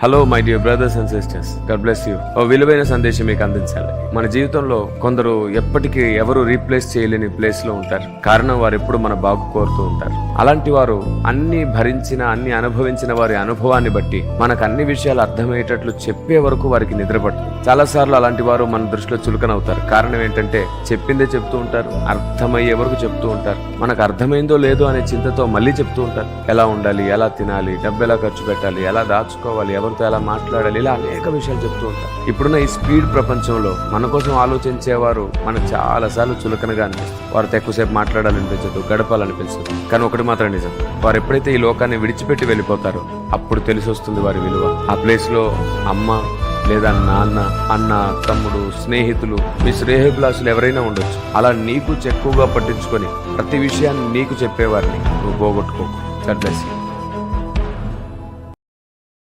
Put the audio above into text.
Hello my dear brothers and sisters, God bless you. ఓ విలువైన సందేశం మీకు అందించాలి. మన జీవితంలో కొందరు ఎప్పటికీ ఎవరు రీప్లేస్ చేయలేని ప్లేస్ లో ఉంటారు. కారణం వారు ఎప్పుడు మన బాగు కోరుతూ ఉంటారు. అలాంటి వారు అన్ని భరించిన, అన్ని అనుభవించిన వారి అనుభవాన్ని బట్టి మనకు అన్ని విషయాలు అర్థమయ్యేటట్లు చెప్పే వరకు వారికి నిద్రపట్టదు. చాలా సార్లు అలాంటి వారు మన దృష్టిలో చులకనవుతారు. కారణం ఏంటంటే చెప్పిందే చెప్తూ ఉంటారు, అర్థమయ్యే వరకు చెప్తూ ఉంటారు. మనకు అర్థమైందో లేదో అనే చింతతో మళ్ళీ చెప్తూ ఉంటారు. ఎలా ఉండాలి, ఎలా తినాలి, డబ్బు ఎలా ఖర్చు పెట్టాలి, ఎలా దాచుకోవాలి, ఎవరితో ఎలా మాట్లాడాలి, ఇలా అనేక విషయాలు చెప్తూ ఉంటారు. ఇప్పుడున్న ఈ స్పీడ్ ప్రపంచంలో మన కోసం ఆలోచించేవారు మనకు చాలా సార్లు చులకనగా అనిపిస్తుంది. వారితో ఎక్కువసేపు మాట్లాడాలనిపించదు, గడపాలనిపించదు. కానీ ఒకటి మాత్రం నిజం, వారు ఎప్పుడైతే ఈ లోకాన్ని విడిచిపెట్టి వెళ్ళిపోతారో అప్పుడు తెలిసి వస్తుంది వారి విలువ. ఆ ప్లేస్ లో అమ్మ లేదా నాన్న, అన్న, తమ్ముడు, స్నేహితులు, మీ శ్రేయోభిలాషులు ఎవరైనా ఉండొచ్చు. అలా నీకు ఎక్కువగా పట్టించుకొని ప్రతి విషయాన్ని నీకు చెప్పేవారిని నువ్వు పోగొట్టుకో. God bless you.